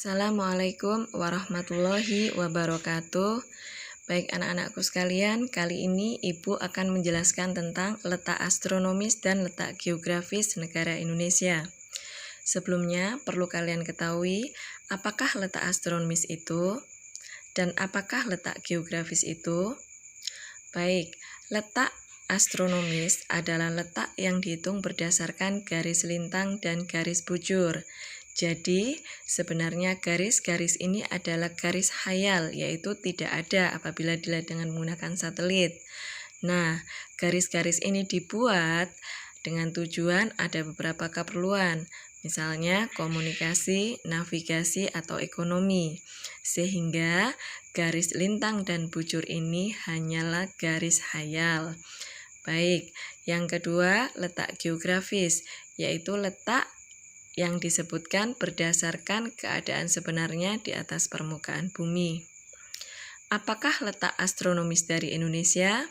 Assalamualaikum warahmatullahi wabarakatuh. Baik anak-anakku sekalian, kali ini Ibu akan menjelaskan tentang letak astronomis dan letak geografis negara Indonesia. Sebelumnya, perlu kalian ketahui apakah letak astronomis itu dan apakah letak geografis itu. Baik, letak astronomis adalah letak yang dihitung berdasarkan garis lintang dan garis bujur. Jadi, sebenarnya garis-garis ini adalah garis khayal, yaitu tidak ada apabila dilihat dengan menggunakan satelit. Nah, garis-garis ini dibuat dengan tujuan ada beberapa keperluan, misalnya komunikasi, navigasi, atau ekonomi. Sehingga garis lintang dan bujur ini hanyalah garis khayal. Baik, yang kedua letak geografis, yaitu letak yang disebutkan berdasarkan keadaan sebenarnya di atas permukaan bumi. Apakah letak astronomis dari Indonesia?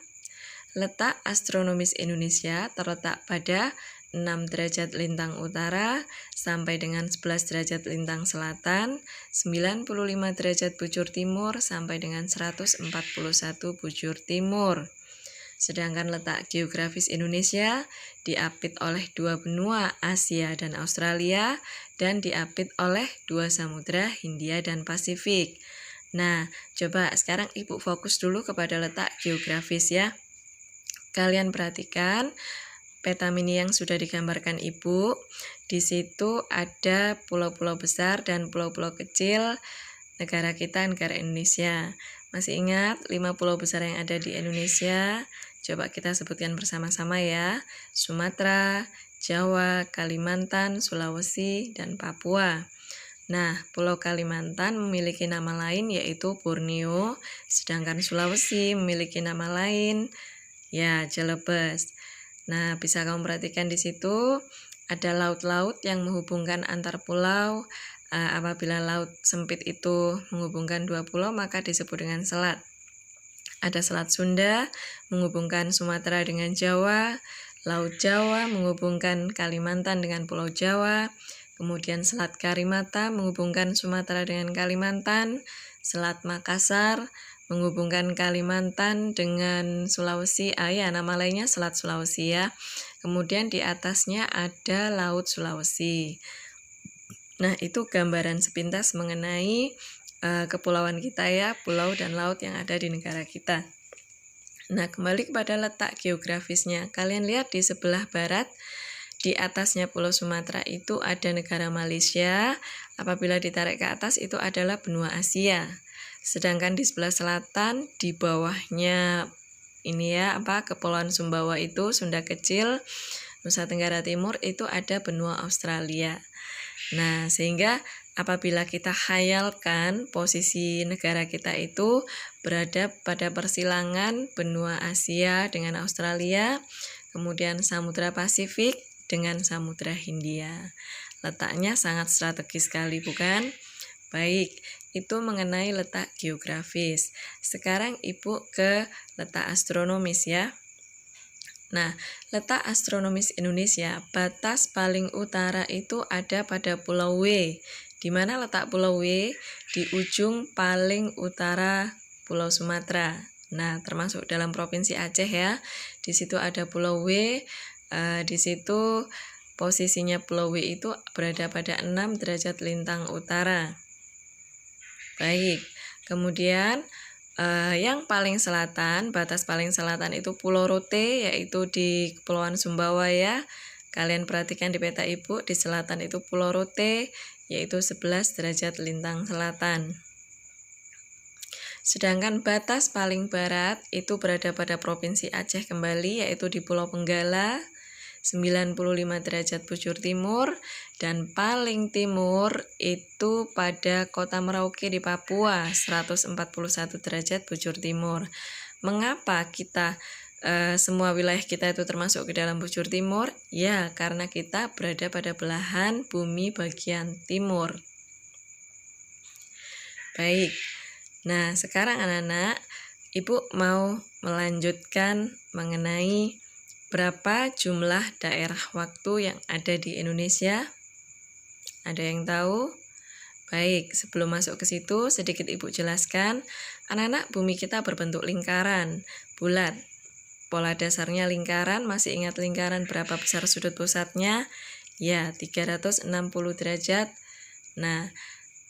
Letak astronomis Indonesia terletak pada 6 derajat lintang utara sampai dengan 11 derajat lintang selatan, 95 derajat bujur timur sampai dengan 141 bujur timur. Sedangkan letak geografis Indonesia diapit oleh dua benua Asia dan Australia dan diapit oleh dua samudra Hindia dan Pasifik. Nah, coba sekarang Ibu fokus dulu kepada letak geografis ya. Kalian perhatikan peta mini yang sudah digambarkan Ibu. Di situ ada pulau-pulau besar dan pulau-pulau kecil negara kita, negara Indonesia. Masih ingat 5 pulau besar yang ada di Indonesia? Coba kita sebutkan bersama-sama ya. Sumatera, Jawa, Kalimantan, Sulawesi, dan Papua. Nah, Pulau Kalimantan memiliki nama lain yaitu Borneo, sedangkan Sulawesi memiliki nama lain ya Celebes. Nah, bisa kamu perhatikan di situ ada laut-laut yang menghubungkan antar pulau. Apabila laut sempit itu menghubungkan dua pulau maka disebut dengan selat. Ada Selat Sunda menghubungkan Sumatera dengan Jawa, Laut Jawa menghubungkan Kalimantan dengan Pulau Jawa, kemudian Selat Karimata menghubungkan Sumatera dengan Kalimantan, Selat Makassar menghubungkan Kalimantan dengan Sulawesi, nama lainnya Selat Sulawesi ya. Kemudian di atasnya ada Laut Sulawesi. Nah, itu gambaran sepintas mengenai kepulauan kita ya, pulau dan laut yang ada di negara kita. Nah, kembali kepada letak geografisnya. Kalian lihat di sebelah barat, di atasnya Pulau Sumatera itu ada negara Malaysia. Apabila ditarik ke atas itu adalah benua Asia. Sedangkan di sebelah selatan, di bawahnya ini ya, Kepulauan Sumbawa itu Sunda Kecil, Nusa Tenggara Timur itu ada benua Australia. Nah, sehingga apabila kita khayalkan posisi negara kita itu berada pada persilangan benua Asia dengan Australia, kemudian Samudra Pasifik dengan Samudra Hindia. Letaknya sangat strategis sekali, bukan? Baik, itu mengenai letak geografis. Sekarang Ibu ke letak astronomis ya. Nah, letak astronomis Indonesia, batas paling utara itu ada pada Pulau W. Di mana letak Pulau W? Di ujung paling utara Pulau Sumatera. Nah, termasuk dalam Provinsi Aceh ya. Di situ ada Pulau W. Di situ posisinya Pulau W itu berada pada 6 derajat lintang utara. Baik, kemudian yang paling selatan, batas paling selatan itu Pulau Rote, yaitu di Kepulauan Sumbawa ya. Kalian perhatikan di peta Ibu, di selatan itu Pulau Rote, yaitu 11 derajat lintang selatan. Sedangkan batas paling barat itu berada pada Provinsi Aceh kembali, yaitu di Pulau Penggala, 95 derajat bujur timur, dan paling timur itu pada Kota Merauke di Papua, 141 derajat bujur timur. Mengapa kita semua wilayah kita itu termasuk ke dalam bujur timur? Ya, karena kita berada pada belahan bumi bagian timur. Baik, nah sekarang anak-anak, Ibu mau melanjutkan mengenai berapa jumlah daerah waktu yang ada di Indonesia? Ada yang tahu? Baik, sebelum masuk ke situ, sedikit Ibu jelaskan. Anak-anak, bumi kita berbentuk lingkaran, bulat. Pola dasarnya lingkaran, masih ingat lingkaran berapa besar sudut pusatnya? Ya, 360 derajat. Nah,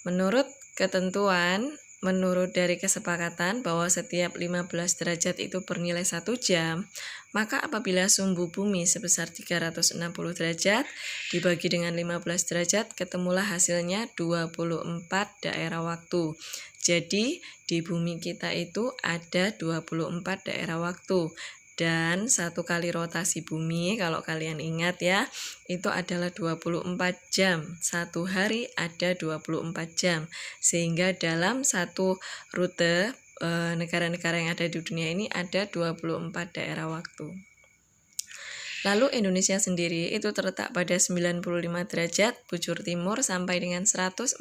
menurut ketentuan, menurut dari kesepakatan bahwa setiap 15 derajat itu bernilai 1 jam, maka apabila sumbu bumi sebesar 360 derajat dibagi dengan 15 derajat, ketemulah hasilnya 24 daerah waktu. Jadi, di bumi kita itu ada 24 daerah waktu. Dan satu kali rotasi bumi, kalau kalian ingat ya, itu adalah 24 jam. Satu hari ada 24 jam. Sehingga dalam satu rute negara-negara yang ada di dunia ini ada 24 daerah waktu. Lalu Indonesia sendiri itu terletak pada 95 derajat bujur timur sampai dengan 141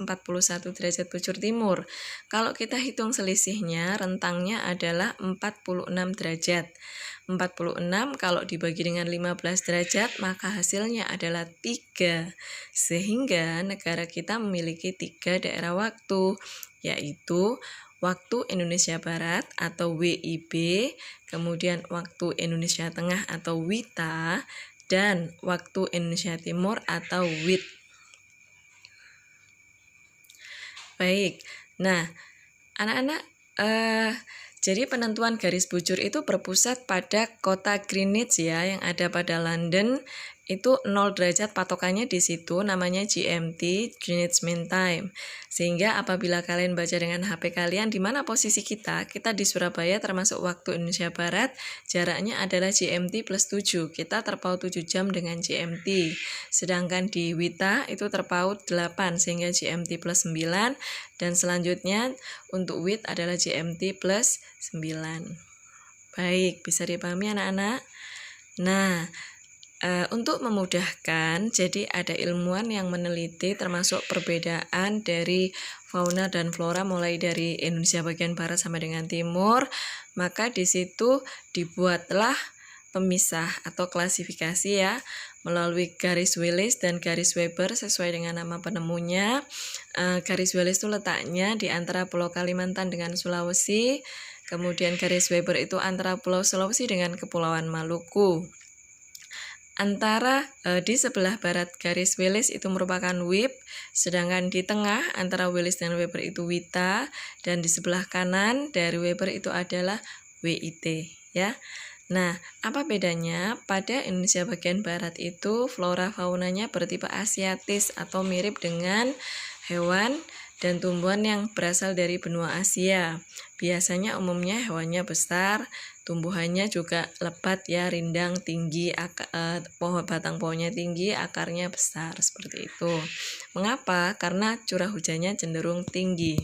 derajat bujur timur. Kalau kita hitung selisihnya, rentangnya adalah 46 derajat. 46 kalau dibagi dengan 15 derajat, maka hasilnya adalah 3. Sehingga negara kita memiliki 3 daerah waktu, yaitu waktu Indonesia Barat atau WIB, kemudian waktu Indonesia Tengah atau WITA, dan waktu Indonesia Timur atau WIT. Baik, nah anak-anak, jadi penentuan garis bujur itu berpusat pada kota Greenwich ya, yang ada pada London. Itu 0 derajat patokannya di situ, namanya GMT, Greenwich Mean Time. Sehingga apabila kalian baca dengan HP kalian, di mana posisi kita di Surabaya termasuk waktu Indonesia Barat, jaraknya adalah GMT plus 7. Kita terpaut 7 jam dengan GMT. Sedangkan di WITA itu terpaut 8, sehingga GMT plus 9. Dan selanjutnya untuk WIT adalah GMT plus 9. Baik, bisa dipahami anak-anak? Nah, untuk memudahkan, jadi ada ilmuwan yang meneliti termasuk perbedaan dari fauna dan flora mulai dari Indonesia bagian barat sampai dengan timur. Maka di situ dibuatlah pemisah atau klasifikasi ya, melalui garis Willis dan garis Weber sesuai dengan nama penemunya. Garis Willis itu letaknya di antara Pulau Kalimantan dengan Sulawesi. Kemudian garis Weber itu antara Pulau Sulawesi dengan Kepulauan Maluku. Antara di sebelah barat garis Willis itu merupakan WIB, sedangkan di tengah antara Willis dan Weber itu WITA, dan di sebelah kanan dari Weber itu adalah WIT ya. Nah, apa bedanya? Pada Indonesia bagian barat itu flora faunanya bertipe asiatis atau mirip dengan hewan dan tumbuhan yang berasal dari benua Asia. Biasanya umumnya hewannya besar, tumbuhannya juga lebat ya, rindang tinggi, batang pohonnya tinggi, akarnya besar, seperti itu. Mengapa? Karena curah hujannya cenderung tinggi.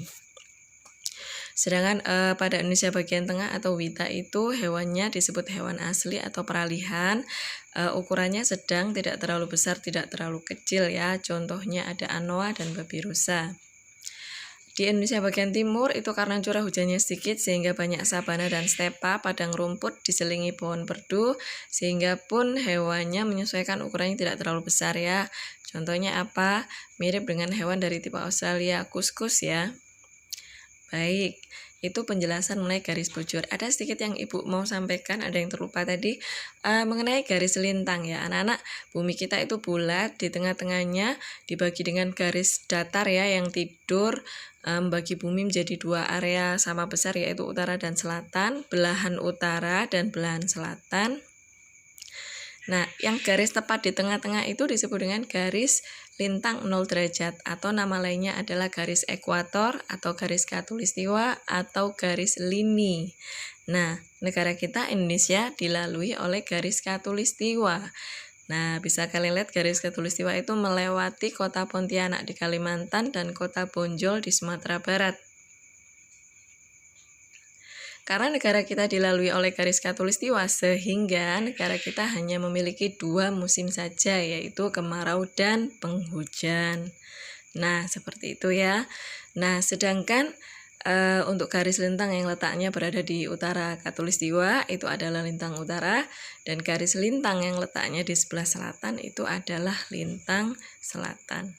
Sedangkan pada Indonesia bagian tengah atau WITA itu hewannya disebut hewan asli atau peralihan. Ukurannya sedang, tidak terlalu besar, tidak terlalu kecil ya. Contohnya ada anoa dan babi rusa. Di Indonesia bagian timur itu karena curah hujannya sedikit sehingga banyak sabana dan stepa, padang rumput diselingi pohon perdu, sehingga pun hewannya menyesuaikan ukurannya tidak terlalu besar ya. Contohnya apa? Mirip dengan hewan dari tipe Australia, kuskus ya. Baik, itu penjelasan mengenai garis bujur. Ada sedikit yang Ibu mau sampaikan, ada yang terlupa tadi, mengenai garis lintang ya. Anak-anak, bumi kita itu bulat, di tengah-tengahnya dibagi dengan garis datar ya, yang tidur, membagi bumi menjadi 2 area sama besar, yaitu utara dan selatan, belahan utara dan belahan selatan. Nah, yang garis tepat di tengah-tengah itu disebut dengan garis lintang 0 derajat, atau nama lainnya adalah garis ekuator atau garis khatulistiwa atau garis lini. Nah, negara kita Indonesia dilalui oleh garis khatulistiwa. Nah, bisa kalian lihat garis khatulistiwa itu melewati kota Pontianak di Kalimantan dan kota Bonjol di Sumatera Barat. Karena negara kita dilalui oleh garis khatulistiwa, sehingga negara kita hanya memiliki 2 musim saja, yaitu kemarau dan penghujan. Nah, seperti itu ya. Nah, sedangkan untuk garis lintang yang letaknya berada di utara khatulistiwa itu adalah lintang utara, dan garis lintang yang letaknya di sebelah selatan itu adalah lintang selatan.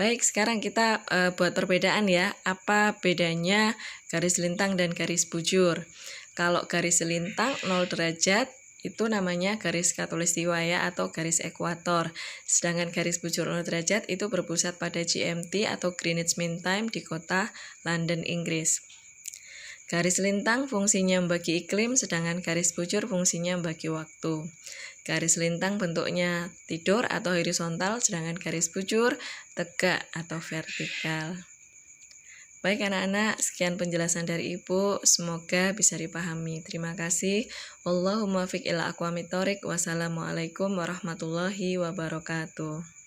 Baik, sekarang kita buat perbedaan ya. Apa bedanya garis lintang dan garis bujur? Kalau garis lintang 0 derajat itu namanya garis khatulistiwa ya, atau garis ekuator. Sedangkan garis bujur 0 derajat itu berpusat pada GMT atau Greenwich Mean Time di kota London, Inggris. Garis lintang fungsinya membagi iklim, sedangkan garis bujur fungsinya membagi waktu. Garis lintang bentuknya tidur atau horizontal, sedangkan garis bujur tegak atau vertikal. Baik anak-anak, sekian penjelasan dari Ibu, semoga bisa dipahami. Terima kasih. Wallahumma fiq ila aqwamit thoriq. Wassalamualaikum warahmatullahi wabarakatuh.